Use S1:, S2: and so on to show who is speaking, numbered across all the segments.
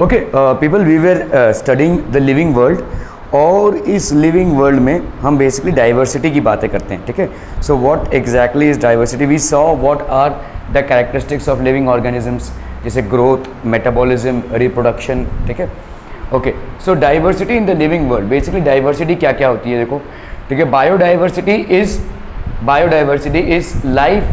S1: Okay people, we were studying the living world, और इस living world में हम बेसिकली डाइवर्सिटी की बातें करते हैं, ठीक है. So what exactly is diversity? We saw what are the characteristics of living organisms, जैसे ग्रोथ, मेटाबॉलिज्म, रिप्रोडक्शन, ठीक है. Okay, so diversity in the living world, basically diversity क्या क्या होती है देखो, ठीक है. Biodiversity is life,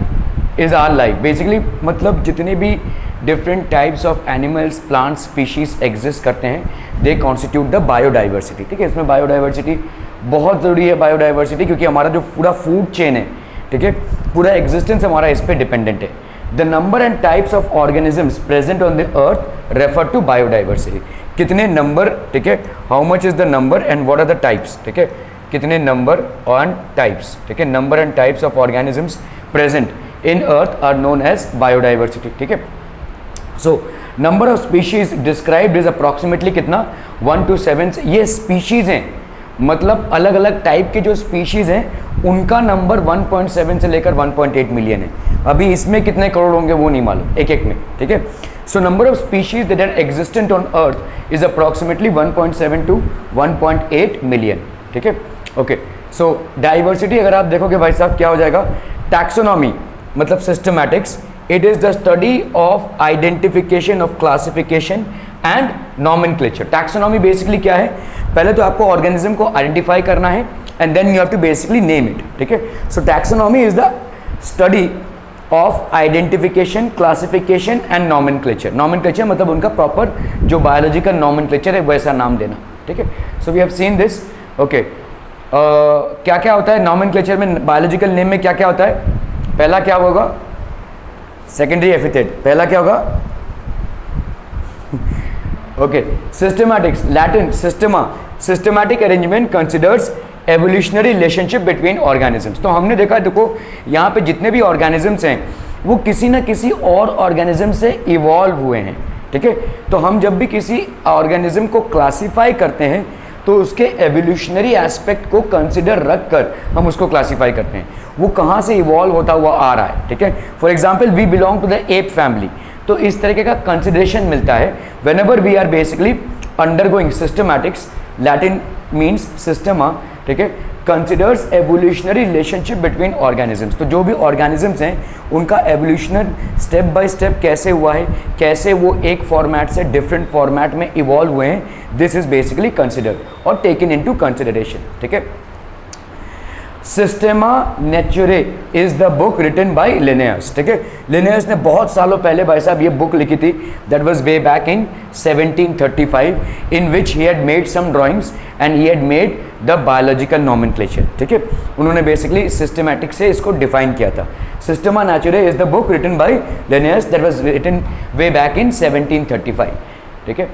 S1: is our life. Basically मतलब जितने भी different types of animals, plants, species exist करते हैं, दे कॉन्स्टिट्यूट द बायोडाइवर्सिटी, ठीक है. इसमें बायोडाइवर्सिटी बहुत ज़रूरी है, बायोडाइवर्सिटी, क्योंकि हमारा जो पूरा फूड चेन है, ठीक है, पूरा एग्जिस्टेंस हमारा इस पर डिपेंडेंट है. The number and types of organisms present on the earth refer to biodiversity. कितने नंबर, ठीक है, how much is the number and what are the types, ठीक है, कितने नंबर एंड टाइप्स, ठीक है, number and types of organisms present in earth are known as biodiversity, ठीक है. So number of species described is approximately कितना, 1 to 7. ये species हैं, मतलब अलग अलग टाइप के जो स्पीशीज हैं उनका नंबर 1.7 से लेकर 1.8 मिलियन है. अभी इसमें कितने करोड़ होंगे वो नहीं मालूम, एक एक में, ठीक है. So number of species that are existent on earth is approximately 1.7 to 1.8 million, ठीक है. ओके, सो डाइवर्सिटी अगर आप देखोगे भाई साहब क्या हो जाएगा, टैक्सोनॉमी मतलब systematics, it is the study of identification of classification and nomenclature. Taxonomy basically क्या है, पहले तो आपको ऑर्गेनिज्म को आइडेंटिफाई करना है and then you have to basically name it, ठीक है. So taxonomy is the study of identification, classification and nomenclature. Nomenclature मतलब उनका प्रॉपर जो बायोलॉजिकल नॉमेनक्लेचर है वैसा नाम देना, ठीक है. So we have seen this. Okay, क्या क्या होता है नॉमेनक्लेचर में, बायोलॉजिकल नेम में क्या क्या होता है. पहला क्या होगा, सेकेंडरी एपिथेट. पहला क्या होगा, okay, systematics, Latin systema, systematic arrangement considers evolutionary relationship between organisms. तो हमने देखा, देखो यहाँ पे जितने भी ऑर्गेनिजम्स हैं वो किसी ना किसी और ऑर्गेनिज्म से इवॉल्व हुए हैं, ठीक है. तो हम जब भी किसी ऑर्गेनिज्म को क्लासीफाई करते हैं तो उसके एवोल्यूशनरी एस्पेक्ट को कंसिडर रख कर हम उसको क्लासीफाई करते हैं, वो कहाँ से इवॉल्व होता हुआ आ रहा है, ठीक है. For example we belong to the ape family, तो इस तरीके का कंसिडरेशन मिलता है whenever we are basically undergoing systematics. Latin means systema, ठीक है, considers evolutionary relationship between organisms. तो जो भी ऑर्गेनिजम्स हैं उनका एवोल्यूशनर स्टेप बाय स्टेप कैसे हुआ है, कैसे वो एक फॉर्मेट से डिफरेंट फॉर्मेट में इवॉल्व हुए हैं, दिस इज बेसिकली कंसिडर और टेकन इनटू कंसिडरेशन, ठीक है. Systema Naturae is the book written by Linnaeus, ठीक है. लिनेयस ने बहुत सालों पहले भाई साहब ये बुक लिखी थी, that was way back in 1735, in which he had made some drawings and he had made the biological nomenclature, ठीक है. उन्होंने बेसिकली सिस्टमैटिक से इसको डिफाइन किया था. Systema Naturae is the book written by Linnaeus that was written way back in 1735, ठीक है.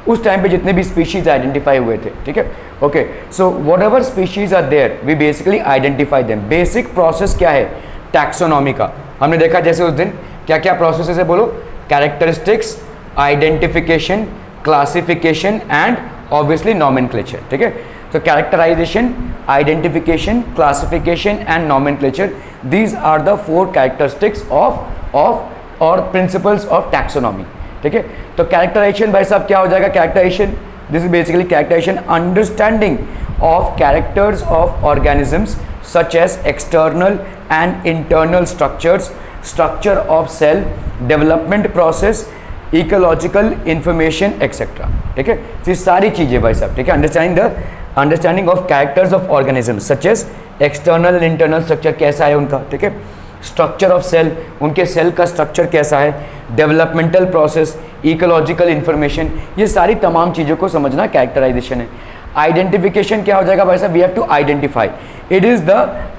S1: उस टाइम पे जितने भी स्पीशीज आइडेंटिफाई हुए थे, ठीक है. Okay, so whatever species are there we basically identify them. Basic process क्या है टैक्सोनॉमी का, हमने देखा जैसे उस दिन क्या क्या प्रोसेस है बोलो, characteristics, identification, classification and obviously nomenclature, ठीक है. तो characterization, identification, classification and nomenclature, these are the 4 characteristics of और प्रिंसिपल्स ऑफ टैक्सोनॉमी, ठीक है. तो कैरेक्टराइजेशन भाई साहब क्या हो जाएगा, characterization, this is basically characterization understanding of characters of organisms such as external and internal structures, structure of cell, development process, ecological information etcetera, ठीक है. तो ये सारी चीज़ें भाई साहब, ठीक है, understanding of characters of organisms such as external and internal structure कैसा है उनका, ठीक है, स्ट्रक्चर ऑफ सेल, उनके सेल का स्ट्रक्चर कैसा है, डेवलपमेंटल प्रोसेस, इकोलॉजिकल इंफॉर्मेशन, ये सारी तमाम चीज़ों को समझना कैरेक्टराइजेशन है. आइडेंटिफिकेशन क्या हो जाएगा भाई साहब, we have to identify, it is the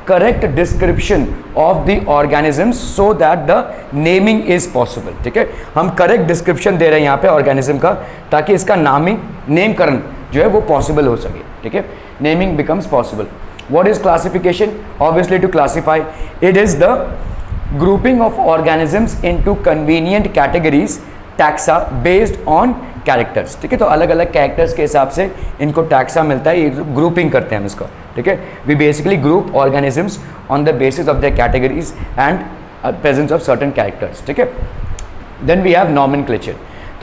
S1: correct description of the organisms so that the naming is possible, ठीक है. हम करेक्ट डिस्क्रिप्शन दे रहे हैं यहाँ पे ऑर्गेनिज्म का, ताकि इसका नेमकरण जो है वो पॉसिबल हो सके, ठीक है. Naming becomes possible. What is classification? Obviously to classify, it is the grouping of organisms into convenient categories, taxa based on characters, ठीक है. तो अलग अलग कैरेक्टर्स के हिसाब से इनको टैक्सा मिलता है, ये ग्रुपिंग करते हैं हम इसको, ठीक है. We basically group organisms on the basis of the categories and presence of certain characters, ठीक है. Then we have nomenclature.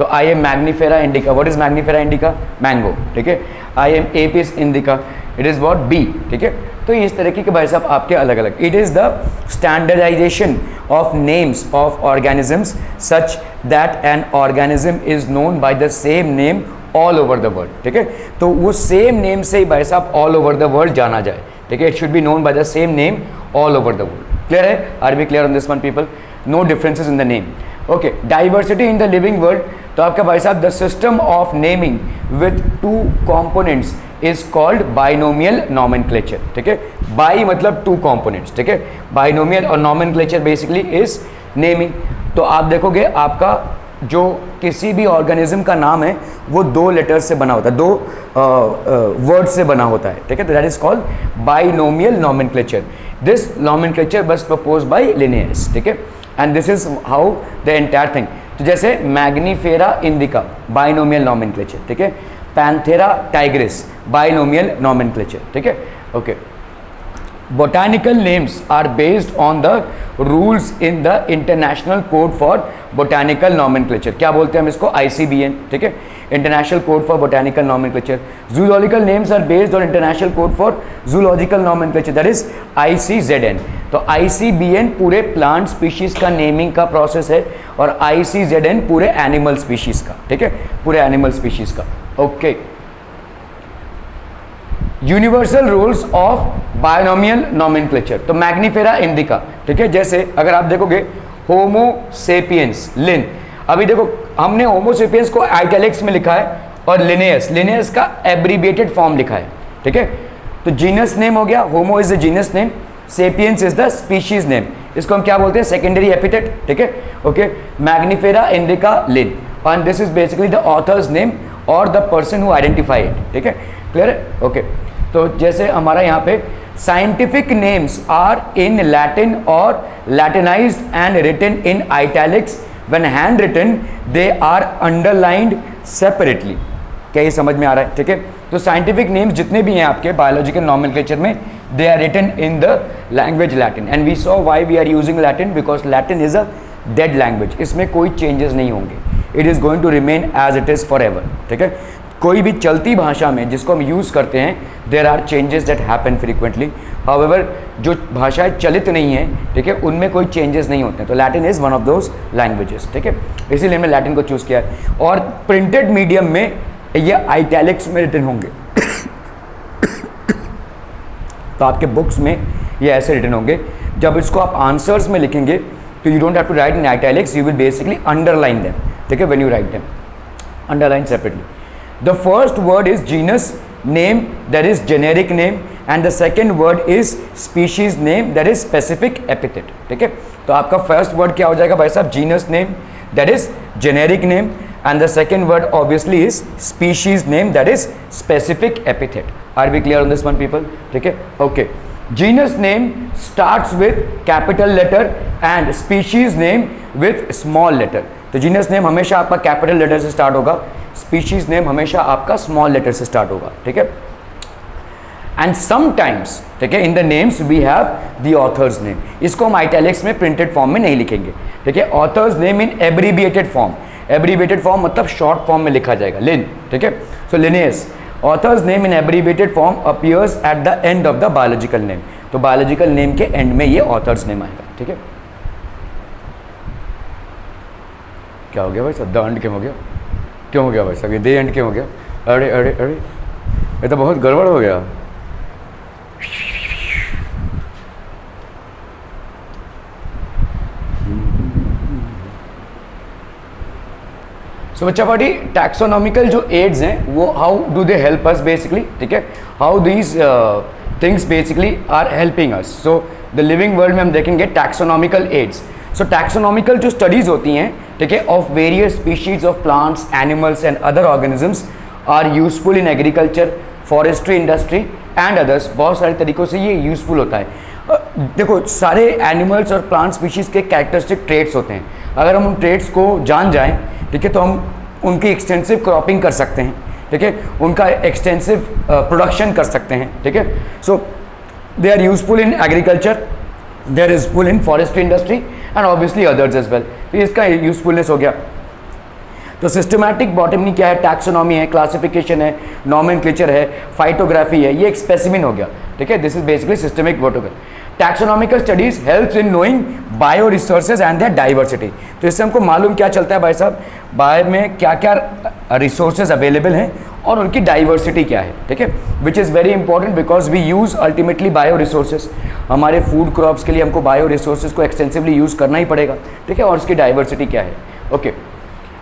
S1: तो I am Mangifera indica, what is Mangifera indica? Mango, ठीक है। I am Apis indica, it is what? Bee, ठीक है। तो इस तरीके के भाई साहब आपके अलग अलग, it is the standardization of names of organisms such that an organism is known by the same name all over the world, ठीक है। तो वो सेम नेम से ही भाई साहब ऑल ओवर द वर्ल्ड जाना जाए, ठीक है। It should be known by the same name all over the world. Clear है? Are we clear on this one people? No differences in the name. Okay, diversity in the living world, तो आपका भाई साहब the system of naming with two components is called binomial nomenclature, ठीक है। By मतलब two components, ठीक है। Binomial और नॉमेनक्लेचर बेसिकली इज नेमिंग। तो आप देखोगे आपका जो किसी भी ऑर्गेनिज्म का नाम है वो दो लेटर्स से बना होता है, दो वर्ड से बना होता है, ठीक है। That is called binomial nomenclature. This nomenclature was proposed by Linnaeus, ठीक है। And this is how the entire thing. तो जैसे मैग्नीफेरा इंडिका बाइनोमियल नॉमेनक्लेचर, ठीक है। पैंथेरा टाइग्रिस बाइनोमियल नॉमेनक्लेचर, ठीक है। Okay, botanical names are based on the rules in the international code for botanical nomenclature, क्या बोलते हैं हम इसको? ICBN, ठीक है, international code for botanical nomenclature. zoological names are based on international code for zoological nomenclature, that is ICZN। तो ICBN पूरे plant species का नेमिंग का प्रोसेस है और ICZN पूरे एनिमल स्पीशीज का, ठीक है, पूरे एनिमल स्पीशीज का। Okay, universal rules of binomial nomenclature, तो मैग्नीफेरा इंडिका, ठीक है। जैसे अगर आप देखोगे होमो सेपियंस लिन, अभी देखो हमने होमो सेपियंस को आइटैलिक्स में लिखा है और लिनेयस का एब्रीविएटेड फॉर्म लिखा है, ठीक है। तो जीनस नेम हो गया, Homo is the genus name, sapiens is the species name, इसको हम क्या बोलते हैं? सेकेंडरी एपिथेट, ठीक है। Okay, Mangifera indica Linn, and this is basically the author's name और the person who identify it, ठीक है। क्लियर है? ओके, तो जैसे हमारा यहाँ पे scientific names are in Latin और Latinized and written in italics, when hand written they are underlined separately. क्या ये समझ में आ रहा है? ठीक है। तो साइंटिफिक नेम्स जितने भी हैं आपके बायोलॉजिकल नॉमेनक्लेचर में, they are written in the language Latin, and we saw why we are using Latin, because Latin is a dead language, इसमें कोई चेंजेस नहीं होंगे, it is going to remain as it is for ever, ठीक है। कोई भी चलती भाषा में जिसको हम यूज़ करते हैं, there are changes that happen frequently, however जो भाषाएं चलित नहीं हैं, ठीक है, उनमें कोई चेंजेस नहीं होते हैं। तो Latin is one of those languages, ठीक है, इसीलिए मैंने लैटिन को चूज़ किया है। और प्रिंटेड मीडियम में ये आइटैलिक्स में रिटन होंगे तो आपके बुक्स में ये ऐसे रिटन होंगे। जब इसको आप आंसर्स में लिखेंगे तो you don't have to write in italics, you will basically underline them, ठीक है, when you write them, underline separately. The first word is genus name, that is generic name, and the second word is species name, that is specific epithet, ठीक है। तो आपका first word क्या हो जाएगा भाई साहब? genus name, that is generic name, and the second word obviously is species name, that is specific epithet. Are we clear on this one people? ठीक है, okay. Genus name starts with capital letter and species name with small letter. तो genus name हमेशा आपका capital letter से start होगा, species name हमेशा आपका small letter से स्टार्ट होगा, ठीक है। एंड समटाइम्स, ठीक है, in the names we have the author's name, इसको हम आइटैलिक्स में प्रिंटेड फॉर्म में नहीं लिखेंगे, ठीक है। Author's name in abbreviated form, abbreviated form मतलब शॉर्ट फॉर्म में लिखा जाएगा, लिन, ठीक है। So Linnaeus, author's name in abbreviated form appears at the end of the biological name, तो बायोलॉजिकल नेम के एंड में ये ऑथर्स नेम आएगा, ठीक है। क्या हो गया भाई साहब? द एंड क्यों हो गया? क्यों हो गया भाई साहब? ये दे एंड क्यों हो गया? अरे अरे अरे, ये तो बहुत गड़बड़ हो गया। सो बच्चा पार्टी, टैक्सोनॉमिकल जो एड्स हैं वो how do they help us basically, ठीक है, how these things basically are helping us. So the living world में हम देखेंगे टैक्सोनॉमिकल एड्स। सो टैक्सोनॉमिकल जो स्टडीज़ होती हैं, ठीक है, of various species of plants, animals and other organisms are useful in agriculture, forestry industry and others. बहुत सारे तरीक़ों से ये यूज़फुल होता है। देखो सारे एनिमल्स और प्लांट स्पीशीज़ के कैरेक्टरिस्टिक ट्रेट्स होते हैं, अगर हम उन ट्रेट्स को जान जाएं, ठीक है, तो हम उनकी एक्सटेंसिव क्रॉपिंग कर सकते हैं, ठीक है, उनका एक्सटेंसिव प्रोडक्शन कर सकते हैं, ठीक है। So they are useful in agriculture, they are useful in forestry industry and obviously others as well. तो इसका यूजफुलनेस हो गया। तो सिस्टमैटिक बॉटनी क्या है, टैक्सोनॉमी है, क्लासिफिकेशन है, नॉमेनक्लेचर है, फाइटोग्राफी है, ये एक स्पेसिमिन हो गया, ठीक है। This is basically systemic botany. Taxonomical studies helps in knowing bio resources and their diversity. तो इससे हमको मालूम क्या चलता है भाई साहब, बायो में क्या क्या रिसोर्सेज अवेलेबल हैं और उनकी डाइवर्सिटी क्या है, ठीक है, which is very important because we use ultimately bio resources. हमारे फूड क्रॉप्स के लिए हमको बायो रिसोर्सेज को एक्सटेंसिवली यूज़ करना ही पड़ेगा, ठीक है, और उसकी डाइवर्सिटी क्या है। Okay,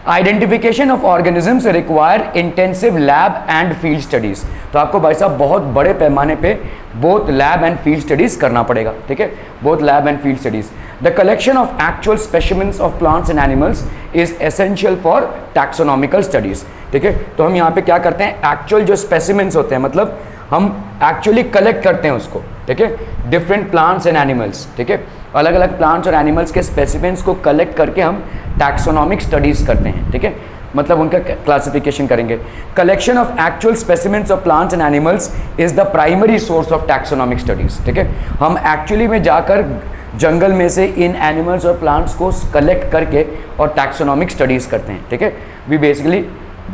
S1: identification of organisms require intensive lab and field studies. तो आपको भाई साहब बहुत बड़े पैमाने पे both lab and field studies करना पड़ेगा, ठीक है, both lab and field studies. The collection of actual specimens of plants and animals is essential for taxonomical studies, ठीक है। तो हम यहाँ पे क्या करते हैं, एक्चुअल जो स्पेसिमेंस होते हैं, मतलब हम एक्चुअली कलेक्ट करते हैं उसको, ठीक है, डिफरेंट प्लांट्स एंड एनिमल्स, ठीक है, अलग अलग प्लांट्स और एनिमल्स के स्पेसिमेंस को कलेक्ट करके हम टैक्सोनॉमिक स्टडीज करते हैं, ठीक है, मतलब उनका क्लासिफिकेशन करेंगे। Collection of actual specimens of plants and animals is the primary source of taxonomic studies, ठीक है। हम एक्चुअली में जाकर जंगल में से इन एनिमल्स और प्लांट्स को कलेक्ट करके और टैक्सोनॉमिक स्टडीज करते हैं, ठीक है। We basically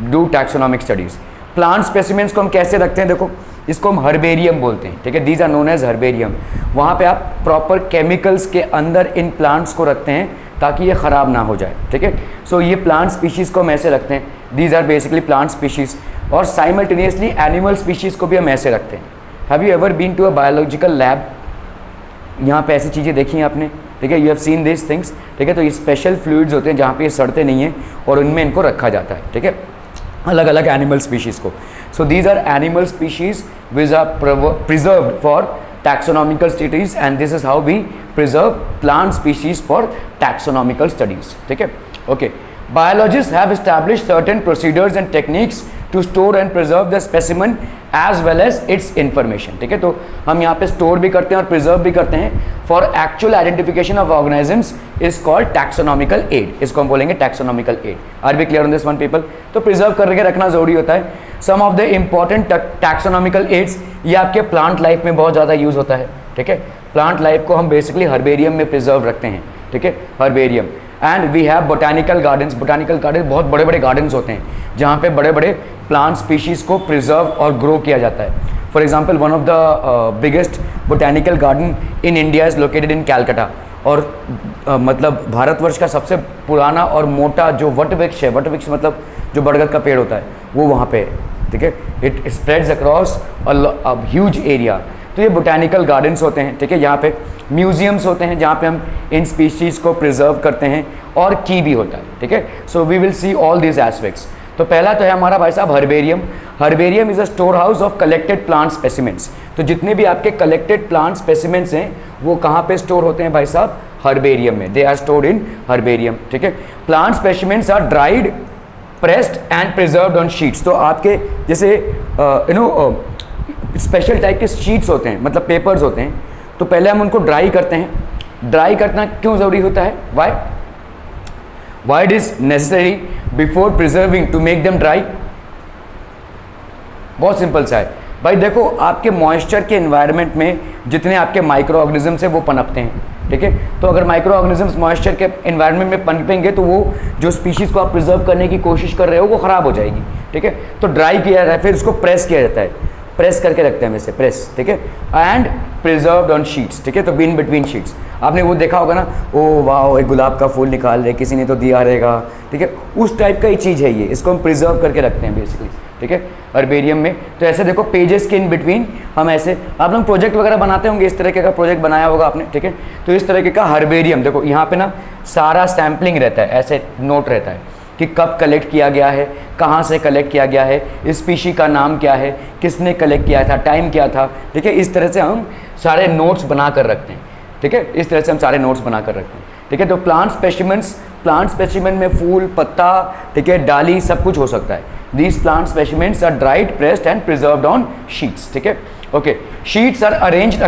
S1: do taxonomic studies. Plant specimens को हम कैसे रखते हैं, देखो इसको हम हर्बेरियम बोलते हैं, ठीक है, these are known as herbarium. वहाँ पे आप प्रॉपर केमिकल्स के अंदर इन प्लांट्स को रखते हैं ताकि ये ख़राब ना हो जाए, ठीक है। सो ये प्लांट स्पीशीज़ को हम ऐसे रखते हैं, these are basically plant species, और साइमल्टेनियसली एनिमल स्पीशीज़ को भी हम ऐसे रखते हैं। Have you ever been to a biological lab, यहाँ पे ऐसी चीज़ें देखी हैं आपने, ठीक है, you have seen this things, ठीक है। तो ये स्पेशल फ्लूइड्स होते हैं जहाँ पे ये सड़ते नहीं हैं और उनमें इनको रखा जाता है, ठीक है, अलग अलग एनिमल स्पीशीज़ को। So these are animal species which are preserved for taxonomical studies and this is how we preserve plant species for taxonomical studies, ठीक है। Okay, biologists have established certain procedures and techniques to store and preserve the specimen as well as its information, ठीक है। तो हम यहाँ पे store भी करते हैं और प्रिजर्व भी करते हैं for actual identification of organisms is called taxonomical aid, इसको हम बोलेंगे taxonomical aid. Are be clear on this one people? तो प्रिजर्व करके रखना जरूरी होता है। Some of the important taxonomical aids, ये आपके प्लांट लाइफ में बहुत ज़्यादा यूज़ होता है, ठीक है। प्लांट लाइफ को हम बेसिकली हर्बेरियम में प्रिजर्व रखते हैं, ठीक है, herbarium. And we have botanical gardens. Botanical garden बहुत बड़े बड़े गार्डन्स होते हैं जहाँ पे बड़े बड़े प्लांट स्पीशीज़ को प्रिजर्व और ग्रो किया जाता है। For example one of the biggest botanical garden in India is located in Calcutta, और मतलब भारतवर्ष का सबसे पुराना और मोटा जो वट वृक्ष है, वट वृक्ष मतलब जो बरगद का पेड़ होता है, वो वहाँ पे है, ठीक है। It spreads across a huge area. तो ये बोटानिकल गार्डन्स होते हैं, ठीक है। यहाँ पे म्यूजियम्स होते हैं जहाँ पे हम इन स्पीशीज़ को प्रिजर्व करते हैं, और की भी होता है, ठीक है। So we will see all these aspects. तो पहला तो है हमारा भाई साहब herbarium. Herbarium is a store house of collected plant specimens. तो जितने भी आपके कलेक्टेड प्लांट स्पेसिमेंट्स हैं वो कहाँ पे स्टोर होते हैं भाई साहब? हर्बेरियम में। They are stored in herbarium, ठीक है। Plant specimens are dried, pressed and preserved on sheets. तो आपके जैसे स्पेशल टाइप के शीट्स होते हैं, मतलब पेपर्स होते हैं, तो पहले हम उनको ड्राई करते हैं। ड्राई करना क्यों ज़रूरी होता है? Why it is necessary before preserving to make them dry? बहुत सिंपल सा है भाई। देखो आपके मॉइस्चर के एनवायरनमेंट में जितने आपके माइक्रो ऑर्गेनिजम्स हैं वो पनपते हैं, ठीक है। तो अगर माइक्रो ऑर्गेनिजम्स मॉइस्चर के एनवायरनमेंट में पनपेंगे तो वो जो स्पीशीज़ को आप प्रिजर्व करने की कोशिश कर रहे हो वो ख़राब हो जाएगी, ठीक है। तो ड्राई किया जाता है, फिर उसको प्रेस किया जाता है, प्रेस करके रखते हैं वैसे, प्रेस, ठीक है, एंड प्रिजर्व्ड ऑन शीट्स, ठीक है। तो बिन बिटवीन शीट्स आपने वो देखा होगा ना, ओ वाह एक गुलाब का फूल निकाल रहे, किसी ने तो दिया रहेगा, ठीक है, उस टाइप का ही चीज़ है ये। इसको हम प्रिजर्व करके रखते हैं बेसिकली, ठीक है, हर्बेरियम में। तो ऐसे देखो पेजेस के इन बिटवीन हम ऐसे, आप लोग प्रोजेक्ट वगैरह बनाते होंगे, इस तरीके का प्रोजेक्ट बनाया होगा आपने, ठीक है। तो इस तरीके का हर्बेरियम, देखो यहाँ पे ना सारा सैम्पलिंग रहता है, ऐसे नोट रहता है कि कब कलेक्ट किया गया है, कहाँ से कलेक्ट किया गया है, स्पीशी का नाम क्या है, किसने कलेक्ट किया था, टाइम क्या था, ठीक है। इस तरह से हम सारे नोट्स बना कर रखते हैं, ठीक है। इस तरह से हम सारे नोट्स बना कर रखते हैं, ठीक है। तो प्लांट स्पेसिमेन में फूल, पत्ता, ठीक है, डाली, सब कुछ हो सकता है। These plant specimens are dried, pressed and preserved on sheets, ठीक है। Okay, sheets are arranged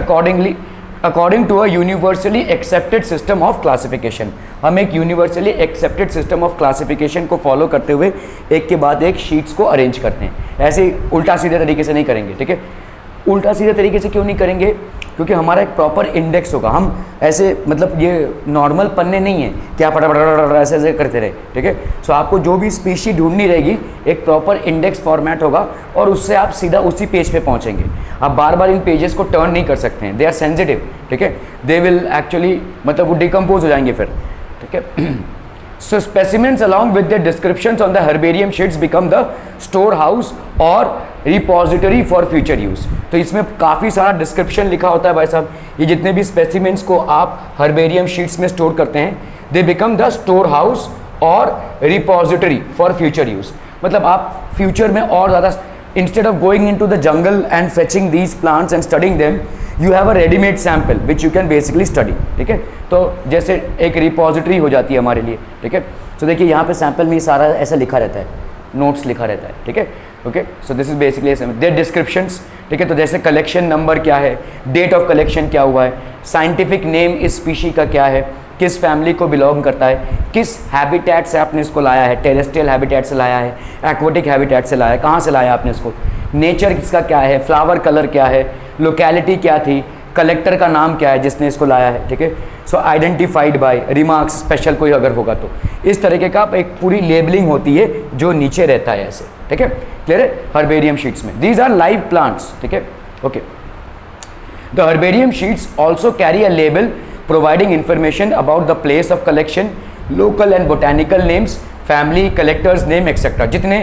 S1: according to a universally accepted system of classification. हम एक universally accepted system of classification को फॉलो करते हुए एक के बाद एक शीट्स को अरेंज करते हैं। ऐसे उल्टा सीधे तरीके से नहीं करेंगे, ठीक है। उल्टा सीधे तरीके से क्यों नहीं करेंगे? क्योंकि हमारा एक प्रॉपर इंडेक्स होगा। हम ऐसे मतलब ये नॉर्मल पन्ने नहीं है कि आप फटाफट ऐसे ऐसे करते रहे, ठीक है। सो आपको जो भी स्पीशी ढूंढनी रहेगी एक प्रॉपर इंडेक्स फॉर्मेट होगा और उससे आप सीधा उसी पेज पे पहुंचेंगे। आप बार बार इन पेजेस को टर्न नहीं कर सकते हैं, दे आर सेंसिटिव, ठीक है। दे विल एक्चुअली मतलब वो डिकम्पोज हो जाएंगे फिर, ठीक है। So specimens along with their descriptions on the herbarium sheets become the storehouse और repository for future use। तो इसमें काफ़ी सारा डिस्क्रिप्शन लिखा होता है भाई साहब। ये जितने भी स्पेसिमेंट्स को आप हर्बेरियम शीट्स में स्टोर करते हैं, they become the store house और रिपोजिटरी फॉर फ्यूचर यूज। मतलब आप फ्यूचर में और ज़्यादा, instead of going into the jungle and fetching these plants and studying them, you have a readymade sample which you can basically study, ठीक है। तो जैसे एक रिपोजिटरी हो जाती है हमारे लिए, ठीक है। तो देखिए यहाँ पे सैम्पल में सारा ऐसा लिखा रहता है, नोट्स लिखा रहता है, ठीक है। Okay, so this is basically their descriptions, ठीक है। तो जैसे कलेक्शन नंबर क्या है, डेट ऑफ कलेक्शन क्या हुआ है, साइंटिफिक नेम इस स्पीशी का क्या है, किस फैमिली को बिलोंग करता है, किस हैबिटेट से आपने इसको लाया है, टेरेस्ट्रियल हैबिटेट से लाया है, एक्वेटिक हैबिटेट से लाया है, कहाँ से लाया आपने इसको, नेचर इसका क्या है, फ्लावर कलर क्या है, लोकेलिटी क्या थी, कलेक्टर का नाम क्या है जिसने इसको लाया है, ठीक है। सो आइडेंटिफाइड बाय रिमार्क्स, स्पेशल कोई अगर होगा तो इस तरीके का एक पूरी लेबलिंग होती है जो नीचे रहता है ऐसे, ठीक है। क्लियर है हर्बेरियम शीट्स में। दीज आर लाइव प्लांट्स, ठीक है। Okay, the herbarium sheets also carry a label providing information about the place of collection, local and botanical names, family, collector's name, etc. जितने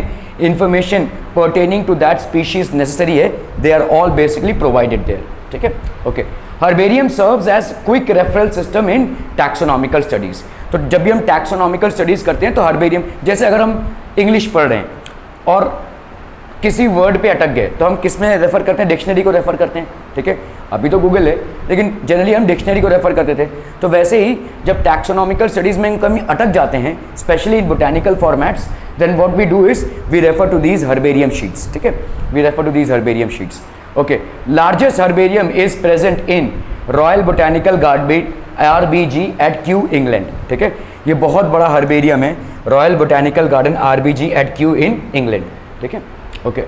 S1: information pertaining to that species necessary है, they are all basically provided there, ठीक है। Okay, herbarium serves as quick referral system in taxonomical studies। तो जब भी हम taxonomical studies करते हैं तो herbarium, जैसे अगर हम इंग्लिश पढ़ रहे हैं और किसी वर्ड पे अटक गए तो हम किस में रेफर करते हैं, डिक्शनरी को रेफर करते हैं, ठीक है। अभी तो गूगल है लेकिन जनरली हम डिक्शनरी को रेफर करते थे। तो वैसे ही जब टैक्सोनॉमिकल स्टडीज़ में हम कभी अटक जाते हैं, specially in botanical formats, then what we do is we refer to these herbarium sheets, ठीक है। We refer to these herbarium sheets. Okay, largest herbarium is present in Royal Botanical Garden RBG at Kew England, ठीक है। ये बहुत बड़ा हर्बेरियम है, Royal Botanical Garden RBG at Kew in England, ठीक है। Okay.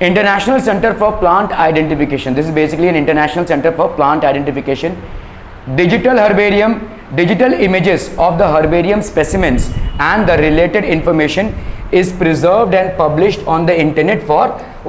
S1: International Center for Plant Identification. This is basically an international center for plant identification. Digital herbarium, digital images of the herbarium specimens and the related information is preserved and published on the internet for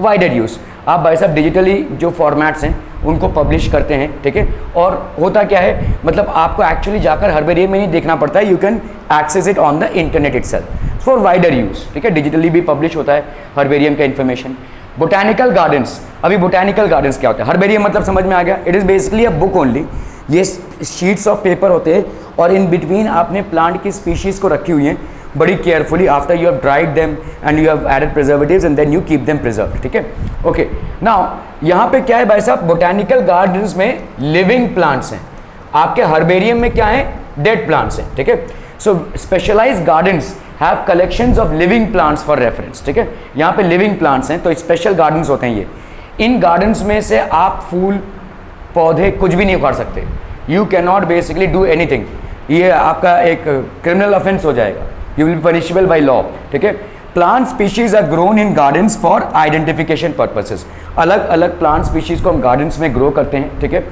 S1: wider use. आप भाई साहब digitally जो formats हैं उनको publish करते हैं, ठीक है। और होता क्या है, मतलब आपको एक्चुअली जाकर हर्बेरियम में नहीं देखना पड़ता है, you can access it on the internet itself for wider use, ठीक है। डिजिटली भी पब्लिश होता है हर्बेरियम का इन्फॉर्मेशन। बोटैनिकल गार्डन्स, अभी बोटैनिकल गार्डन्स क्या होता है, हर्बेरियम मतलब समझ में आ गया, it is basically a book only. ये शीट्स ऑफ पेपर होते हैं और इन बिटवीन आपने प्लांट की स्पीशीज़ को रखी हुई हैं बड़ी carefully, after you have dried them and you have added preservatives and then you keep them preserve, ठीक है। ओके, नाउ यहाँ पे क्या है भाई साहब, बोटैनिकल गार्डन्स में लिविंग प्लांट्स हैं, आपके हर्बेरियम में क्या है, डेड प्लांट्स हैं, ठीक है। So specialised gardens have collections of living plants for reference, ठीक है। यहाँ पे लिविंग प्लांट्स हैं तो स्पेशल गार्डन्स होते हैं ये। इन गार्डन्स में से आप फूल पौधे कुछ भी नहीं उखाड़ सकते, you can not basically do anything, ये आपका एक क्रिमिनल ऑफेंस हो जाएगा, you will be punishable by law, ठीक है। Plant species are grown in gardens for identification purposes. अलग अलग प्लांट स्पीशीज को हम गार्डन्स में ग्रो करते हैं, ठीक है,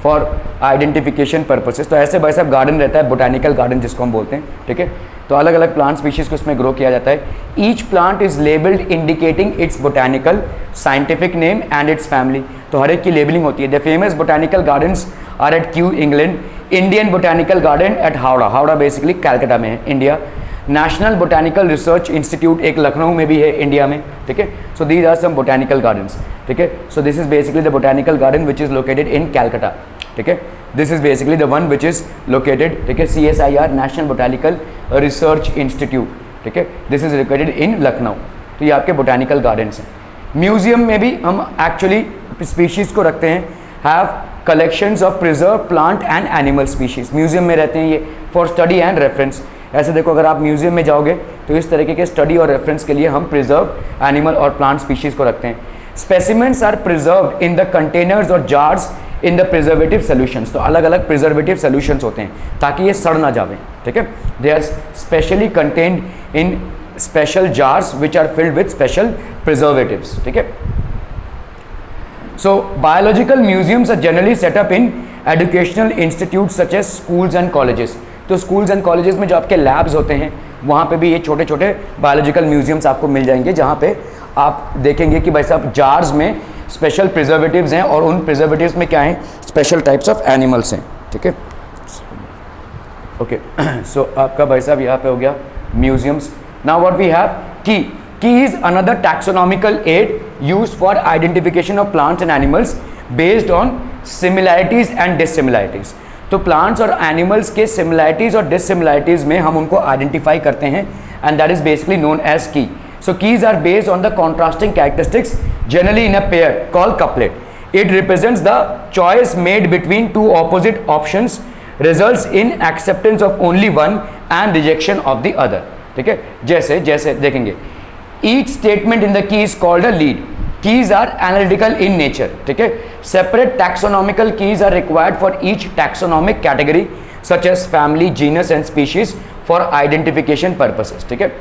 S1: फॉर आइडेंटिफिकेशन पर्पसेस। तो ऐसे भाई साहब गार्डन रहता है, बोटैनिकल गार्डन जिसको हम बोलते हैं, ठीक है। तो अलग अलग प्लांट स्पीशीज को इसमें ग्रो किया जाता है। Each plant is labelled indicating its botanical scientific name and its family. तो हर एक की लेबलिंग होती है। The famous botanical gardens are at Kew England, Indian Botanical Garden at Howrah, Howrah basically Calcutta में है, India. National botanical Research Institute एक लखनऊ में भी है इंडिया में, ठीक है। So these are some botanical gardens, ठीक है। So this is basically the botanical garden which is located in Calcutta, ठीक है। This is basically the one which is located, ठीक है, CSIR national botanical Research institute, ठीक है। This is located in Lucknow. तो ये आपके बोटैनिकल गार्डन्स हैं। म्यूजियम में भी हम एक्चुअली स्पीशीज़ को रखते हैं, have collections of preserve plant and animal species, museum में रहते हैं ये फॉर स्टडी एंड रेफरेंस। ऐसे देखो अगर आप म्यूजियम में जाओगे तो इस तरीके के स्टडी और रेफरेंस के लिए हम प्रिजर्व एनिमल और प्लांट स्पीशीज़ को रखते हैं। Specimens are preserved in the containers और jars in the preservative solutions. तो अलग अलग प्रिजर्वेटिव सोल्यूशंस होते हैं ताकि ये सड़ ना जावे, ठीक है। They are specially contained in special jars which are filled with special preservatives, ठीक है। So biological museums are generally set up in educational institutes such as schools and colleges. तो schools and colleges में जो आपके labs होते हैं वहाँ पे भी ये छोटे छोटे biological museums आपको मिल जाएंगे, जहाँ पे आप देखेंगे कि भाई साहब जार्स में स्पेशल प्रिजर्वेटिव्स हैं और उन प्रिजर्वेटिव्स में क्या हैं, स्पेशल टाइप्स ऑफ एनिमल्स हैं. ठीक है, ओके. सो आपका भाई साहब यहाँ पे हो गया museums. Now what we have key. Key is another taxonomical aid used for identification of plants and animals based on similarities and dissimilarities. तो plants और animals के similarities और dissimilarities में हम उनको identify करते हैं and that is basically known as key. So keys are based on the contrasting characteristics generally in a pair called couplet. It represents the choice made between two opposite options results in acceptance of only one and rejection of the other. ठीक है, जैसे जैसे देखेंगे each statement in the key is called a lead. Keys are analytical in nature. ठीक है, separate taxonomical keys are required for each taxonomic category such as family, genus and species for identification purposes. ठीक है,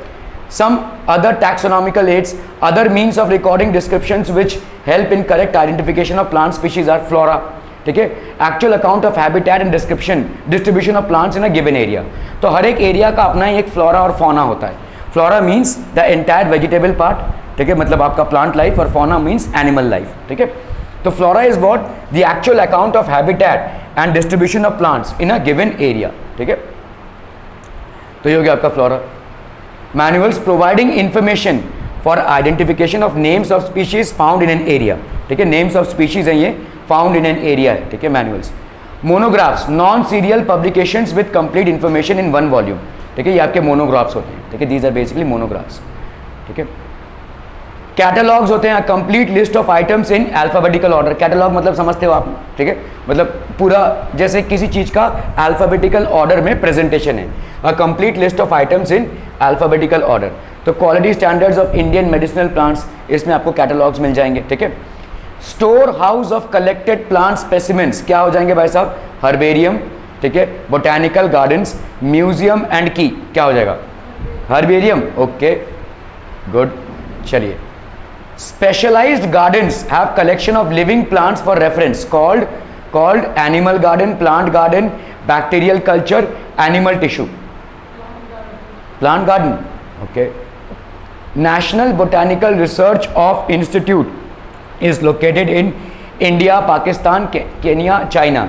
S1: some other taxonomical aids, other means of recording descriptions which help in correct identification of plant species are flora. ठीक है, actual account of habitat and distribution of plants in a given area. तो हर एक area का अपना ही एक flora और fauna होता है. Flora means the entire vegetable part. ठीक है, मतलब आपका प्लांट लाइफ, और फौना मीन्स एनिमल लाइफ. ठीक है, तो flora is what the actual account of habitat and distribution of plants in a given area. ठीक है, तो ये हो गया आपका flora. Manuals providing information for identification of names of species found in an area. ठीक है, नेम्स ऑफ स्पीशीज हैं ये, फाउंड इन एन एरिया है. ठीक है, manuals. Monographs non serial publications with complete information in one volume. ठीक है, ये आपके मोनोग्राफ्स होते हैं. ठीक है, दीज आर बेसिकली मोनोग्राफ्स. ठीक है, कैटलॉग्स होते हैं, complete list of items in alphabetical order. Catalogue मतलब समझते हो आप. ठीक है, मतलब पूरा जैसे किसी चीज़ का अल्फाबेटिकल ऑर्डर में प्रेजेंटेशन है. A complete list of items in alphabetical order. तो quality standards of Indian medicinal plants, इसमें आपको कैटलॉग्स मिल जाएंगे. ठीक है, store house of collected plant specimens क्या हो जाएंगे भाई साहब, हर्बेरियम. ठीक है, बोटैनिकल गार्डन्स, म्यूजियम एंड की क्या हो जाएगा, हर्बेरियम. Okay, good. चलिए, specialised gardens have collection of living plants for reference called animal garden, plant garden, bacterial culture, animal tissue, plant garden. Okay. National botanical research of institute is located in India, Pakistan, Kenya, China,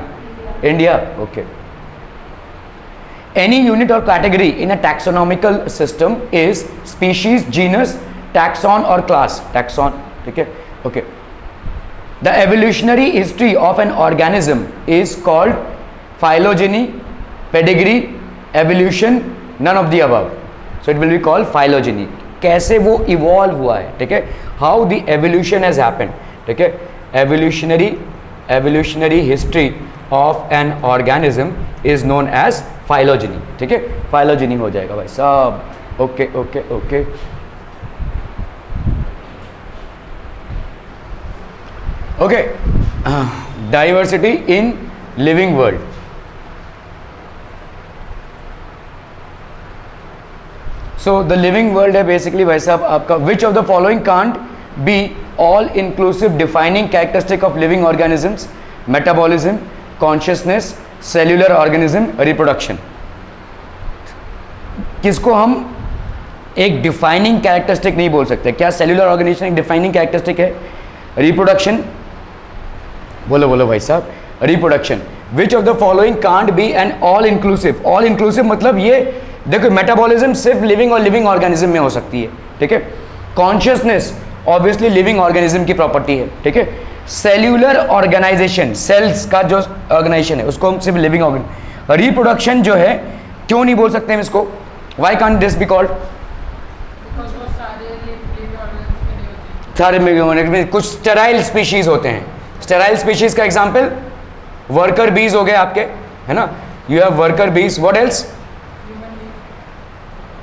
S1: India. Okay. Any unit or category in a taxonomical system is species, genus, taxon or class. Taxon. Okay. Okay. The evolutionary history of an organism is called phylogeny, pedigree, evolution, none of the above. So it will be called phylogeny. कैसे वो evolve हुआ है. ठीक है, how the evolution has happened. ठीक है, evolutionary history of an organism is known as phylogeny. ठीक है, फाइलोजेनी हो जाएगा भाई साहब. Okay okay okay. Okay, diversity in living world. So the living world है बेसिकली भाई साहब आपका, which of the following can't be all inclusive defining characteristic of living organisms, metabolism, consciousness, cellular organism, reproduction. किसको हम एक defining characteristic नहीं बोल सकते. क्या सेल्यूलर ऑर्गेनिज्म एक डिफाइनिंग कैरेक्टरिस्टिक है? रिप्रोडक्शन बोलो बोलो भाई साहब. Reproduction. Which of the following can't be an all inclusive. All inclusive मतलब ये देखो, मेटाबॉलिज्म सिर्फ लिविंग और लिविंग ऑर्गेनिज्म में हो सकती है. ठीक है, कॉन्शियसनेस ऑब्वियसली लिविंग ऑर्गेनिज्म की प्रॉपर्टी है. ठीक है, सेल्यूलर ऑर्गेनाइजेशन, सेल्स का जो ऑर्गेनाइजेशन है उसको हम सिर्फ लिविंग ऑर्गेन. रिप्रोडक्शन जो है क्यों नहीं बोल सकते हम इसको, why can't this be called? सारे में कुछ स्टेराइल स्पीशीज होते हैं. स्टेराइल स्पीशीज का एग्जांपल वर्कर बीज हो गए आपके, है ना. यू हैव वर्कर बीज. What else?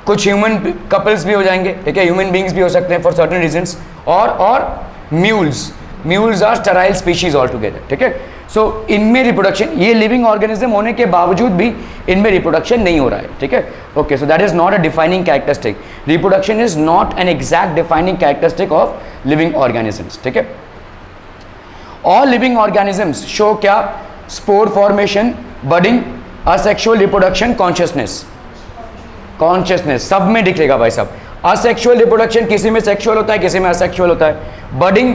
S1: कुछ ह्यूमन कपल्स भी हो जाएंगे. ठीक है, ह्यूमन बींग्स भी हो सकते हैं फॉर सर्टेन रीजंस. और mules are sterile species all together. ठीक है, सो इनमें रिप्रोडक्शन, ये लिविंग ऑर्गेनिज्म होने के बावजूद भी इनमें रिप्रोडक्शन नहीं हो रहा है. ठीक है, okay. So that is not a defining characteristic. Reproduction is not an exact defining characteristic of living organisms. ठीक है, ऑल लिविंग ऑर्गेनिजम्स शो क्या? Spore formation, budding, asexual reproduction, consciousness. Consciousness सब में दिखेगा भाई साहब। असेक्सुअल रिप्रोडक्शन किसी में सेक्सुअल होता है, किसी में असेक्सुअल होता है। बडिंग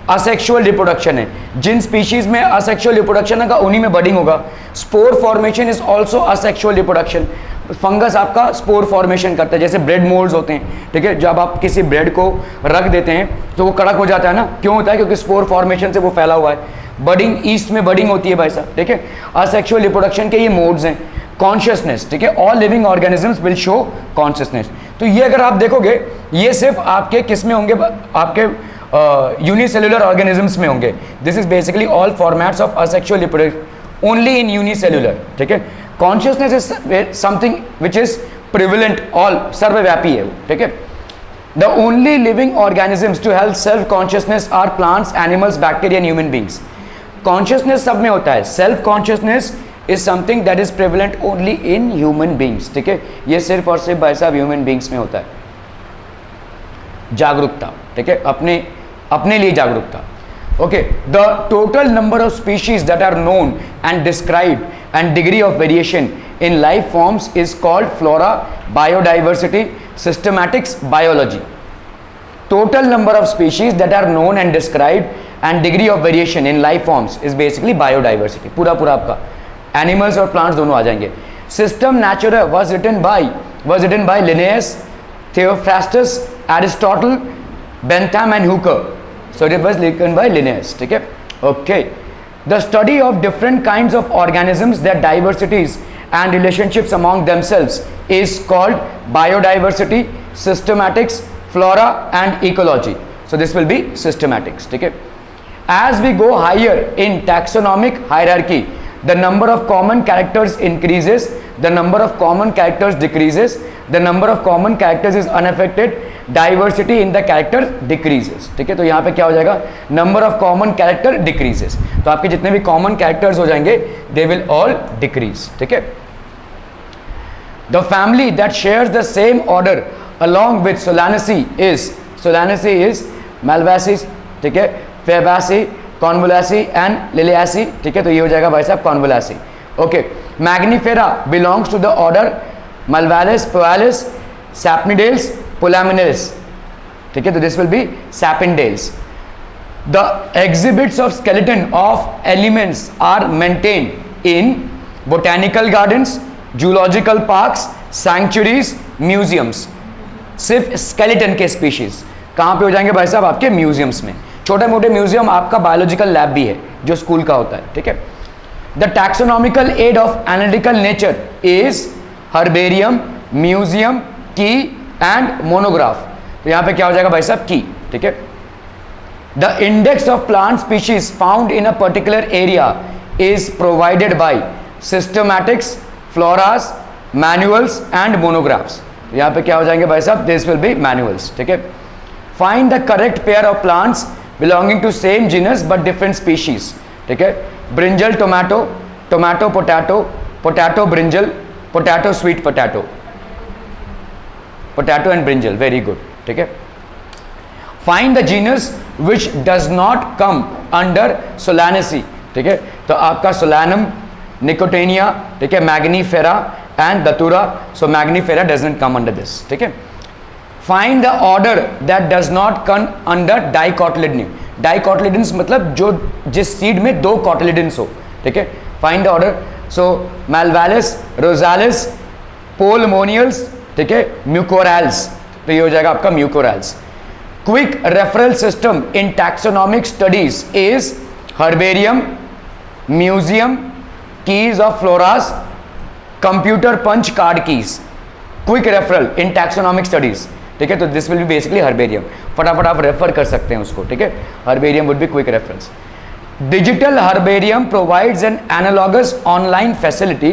S1: असेक्सुअल रिप्रोडक्शन है, जिन स्पीशीज में असेक्सुअल रिप्रोडक्शन होगा उन्हीं में बडिंग होगा। Spore formation is also asexual reproduction. Fungus आपका स्पोर फॉर्मेशन करता है, जैसे ब्रेड मोल्ड्स होते हैं, ठीक है। जब आप किसी ब्रेड को रख देते हैं तो वो कड़क हो जाता है ना, क्यों होता है? क्योंकि स्पोर फॉर्मेशन से वो फैला हुआ है। बडिंग, ईस्ट में बडिंग होती है भाई साहब, ठीक है। असेक्सुअल रिप्रोडक्शन के ये मोड्स हैं। कॉन्शियसनेस, ठीक है, all living organisms will show consciousness. तो ये अगर आप देखोगे ये सिर्फ आपके किस में होंगे? आपके यूनिसेल्युलर ऑर्गेनिजम्स में होंगे। This is basically all formats of asexual reproduction only in unicellular, ठीक है। Consciousness is something which is prevalent, all सर्वव्यापी है, ठीक है। The only living organisms to help self consciousness are plants, animals, bacteria and human beings. Consciousness सब में होता है, self consciousness is something that is prevalent only in human beings, ठीक है। ये सिर्फ और सिर्फ भाई साहब ह्यूमन बींग्स में होता है। जागरूकता, ठीक है, अपने लिए जागरूकता। Okay, the total number of species that are known and described and degree of variation in life forms is called flora, biodiversity, systematics, biology. Total number of species that are known and described and degree of variation in life forms is basically biodiversity. पूरा आपका animals और plants दोनों आ जाएंगे। सिस्टम नेचुरा was written by Linnaeus, Theophrastus, Aristotle, Bentham and Hooker. So it was written by Linnaeus, ठीक है। Okay, the study of different kinds of organisms, their diversities and relationships among themselves is called biodiversity, systematics, flora and ecology. So this will be systematics, ठीक है। As we go higher in taxonomic hierarchy, the number of common characters increases, the number of common characters decreases, the number of common characters is unaffected, diversity in the character decreases, ठीक है। तो यहाँ पे क्या हो जाएगा? number of common character decreases, तो आपके जितने भी common characters हो जाएंगे they will all decrease, ठीक है। The family that shares the same order along with Solanaceae is Malvaceae, ठीक है, Fabaceae, Convolvulaceae and Liliaceae, ठीक है। तो ये हो जाएगा भाई साहब Convolvulaceae। ओके, मैग्निफेरा belongs to the order Malvalis, Poalis, Sapnidales, Polaminales, ठीक है। तो this will be Sapindales। The exhibits of skeleton of elements are maintained in botanical gardens, zoological parks, sanctuaries, museums। सिर्फ skeleton के स्पीशीज कहाँ पे हो जाएंगे भाई साहब? आपके म्यूजियम्स में। छोटे मोटे म्यूजियम, आपका बायोलॉजिकल लैब भी है जो स्कूल का होता है, ठीक है। The taxonomical aid of analytical nature is herbarium, museum, key and monograph. तो यहाँ पे क्या हो जाएगा भाई साहब? की, ठीक है। The index of plant species found in a particular area is provided by systematics, floras, manuals and monographs. यहाँ पे क्या हो जाएंगे भाई साहब? दिस विल बी मैनुअल्स, ठीक है। Find the correct pair of plants belonging to same genus but different species, ठीक है। Brinjal tomato, tomato potato, potato brinjal, potato sweet potato, potato and brinjal, very good, ठीक है। Find the genus which does not come under Solanaceae, ठीक है। तो आपका solanum, निकोटेनिया, ठीक है, Mangifera and दतुरा। So Mangifera doesn't come under this, ठीक है। Find the order that does not come under डाइकोटिलिडनी। डाइकोटिलिडन्स मतलब जो जिस सीड में दो कॉटिलिडन्स हो, ठीक है। Find the order. So Malvales, Rosales, Polemoniales, ठीक है, म्यूकोरैल्स। तो ये हो जाएगा आपका Mucorales. Quick referral system in taxonomic studies is herbarium, museum, keys of floras, computer punch card keys. Quick referral in taxonomic studies, ठीक है। तो this will be basically herbarium, फटाफट आप रेफर कर सकते हैं उसको, ठीक है। Herbarium would be quick reference. Digital herbarium provides an analogous online facility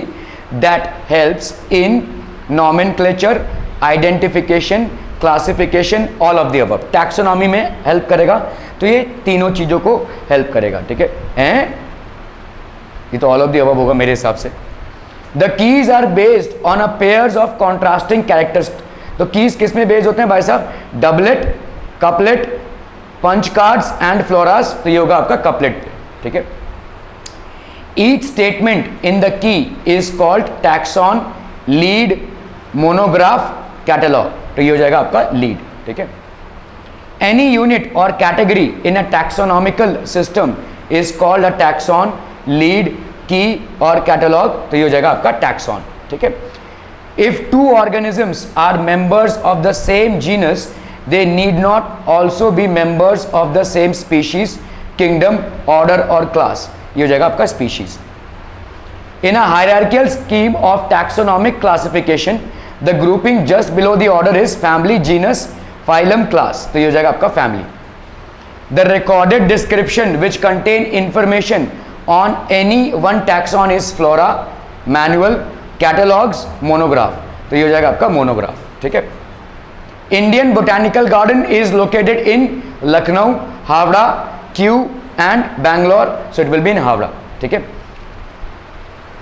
S1: that helps in nomenclature, identification, classification, all of the above. Taxonomy में हेल्प करेगा, तो ये तीनों चीज़ों को हेल्प करेगा, ठीक है। ये तो ऑल ऑफ द अबव होगा मेरे हिसाब से। The keys are based on a pairs of contrasting characters. तो कीज किस में बेस्ड होते हैं भाई साहब? Doublet, couplet, punch cards and floras. तो ये होगा आपका कपलेट। ठीक है. Each statement in the key is called taxon, lead, monograph, catalog. तो ये हो जाएगा आपका lead. ठीक है. Any unit or category in a taxonomical system is called a taxon, lead, key और catalog. तो ये हो जाएगा आपका taxon. ठीक है. If two organisms are members of the same genus, they need not also be members of the same species, kingdom, order or class. ये हो जाएगा आपका species. In a hierarchical scheme of taxonomic classification, the grouping just below the order is family, genus, phylum, class. तो ये हो जाएगा आपका family. The recorded description which contain information on any one taxon is flora, manual, catalogs, monograph. तो ये हो जाएगा आपका monograph. ठीक है. Indian Botanical Garden is located in Lucknow, Havra, Kew and Bangalore. So it will be in Havra. ठीक है.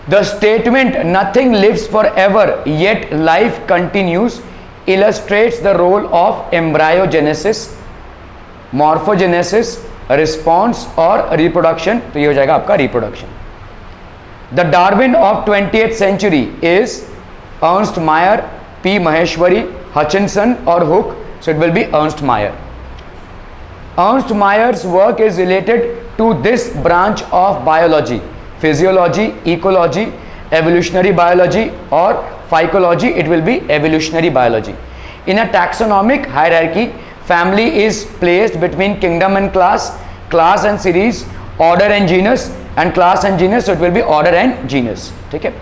S1: The statement nothing lives forever yet life continues illustrates the role of embryogenesis, morphogenesis, response और reproduction. तो ये हो जाएगा आपका reproduction. The Darwin of 20th century is Ernst Mayr, P. Maheshwari, Hutchinson or Hooke. So it will be Ernst Mayr. Ernst Mayr's work is related to this branch of biology: physiology, ecology, evolutionary biology or phycology. It will be evolutionary biology. In a taxonomic hierarchy, family is placed between kingdom and class, class and series, order and genus, and class and genus. So it will be order and genus. ठीक है.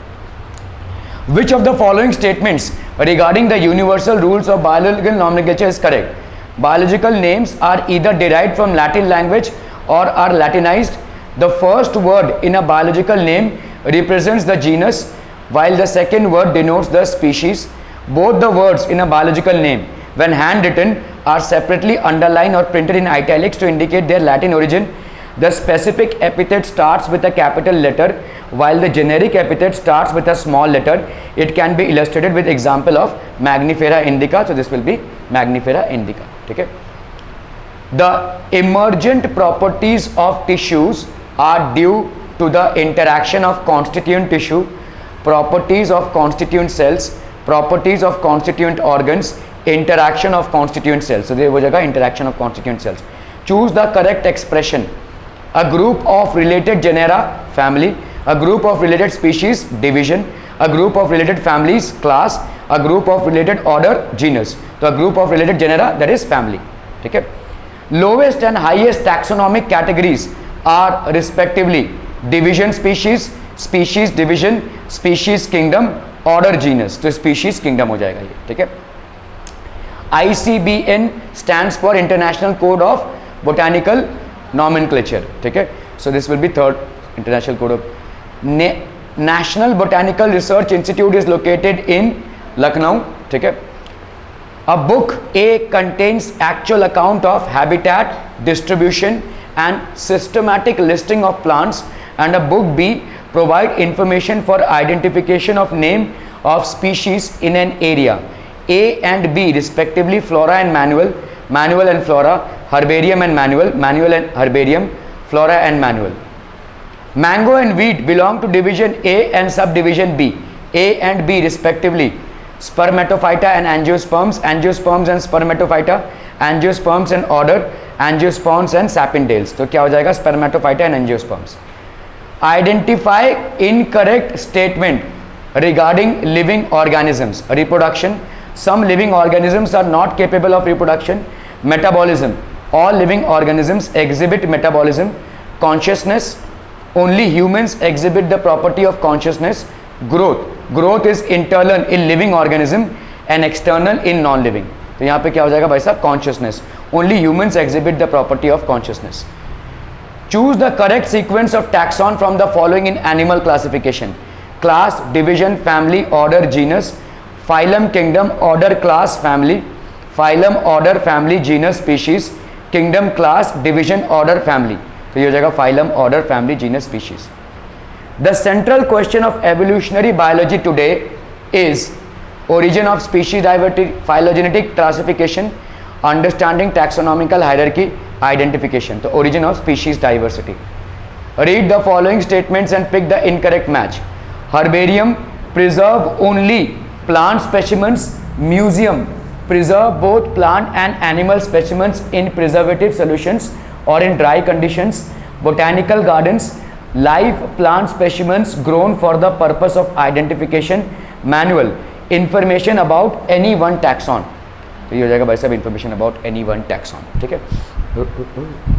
S1: Which of the following statements regarding the universal rules of biological nomenclature is correct? Biological names are either derived from Latin language or are Latinized. The first word in a biological name represents the genus, while the second word denotes the species. Both the words in a biological name, when handwritten, are separately underlined or printed in italics to indicate their Latin origin. The specific epithet starts with a capital letter, while the generic epithet starts with a small letter. It can be illustrated with example of Magnifera indica. So this will be Magnifera indica. ठीक है. The emergent properties of tissues are due to the interaction of constituent tissue, properties of constituent cells, properties of constituent organs, interaction of constituent cells. So there हो जाएगा interaction of constituent cells. Choose the correct expression. A group of related genera, family. A group of related species, division. A group of related families, class. A group of related order, genus. So a group of related genera, that is family. ठीक है. Lowest and highest taxonomic categories are respectively division species, species division, species kingdom, order genus. तो species kingdom हो जाएगा ये. ठीक है. ICBN stands for International Code of Botanical Nomenclature. ठीक है. So this will be third International Code of National Botanical Research Institute is located in Lucknow. ठीक है. A book A contains actual account of habitat, distribution and systematic listing of plants, and a book B provide information for identification of name of species in an area. A and B respectively flora and manual, manual and flora, herbarium and manual, manual and herbarium, flora and manual. Mango and wheat belong to division A and subdivision B. A and B respectively spermatophyta and angiosperms, angiosperms and spermatophyta, angiosperms and order, angiosperms and sapindales. तो क्या हो जाएगा? spermatophyta and angiosperms. Identify incorrect statement regarding living organisms. Reproduction. Some living organisms are not capable of reproduction. Metabolism. All living organisms exhibit metabolism. Consciousness. Only humans exhibit the property of consciousness. Growth. Growth is internal in living organism and external in non-living. तो यहाँ पे क्या हो जाएगा भाई साहब? Consciousness. Only humans exhibit the property of consciousness. Choose the correct sequence of taxon from the following in animal classification: class, division, family, order, genus, phylum, kingdom, order, class, family, phylum, order, family, genus, species, kingdom, class, division, order, family. तो ये हो जाएगा phylum, order, family, genus, species. The central question of evolutionary biology today is origin of species diversity, phylogenetic classification, understanding taxonomical hierarchy, identification. तो origin of species diversity. Read the following statements and pick the incorrect match. Herbarium preserve only plant specimens. Museum preserve both plant and animal specimens in preservative solutions or in dry conditions. Botanical gardens live plant specimens grown for the purpose of identification. Manual information about any one taxon. तो ये हो जाएगा भाई साहब information about any one taxon. ठीक है.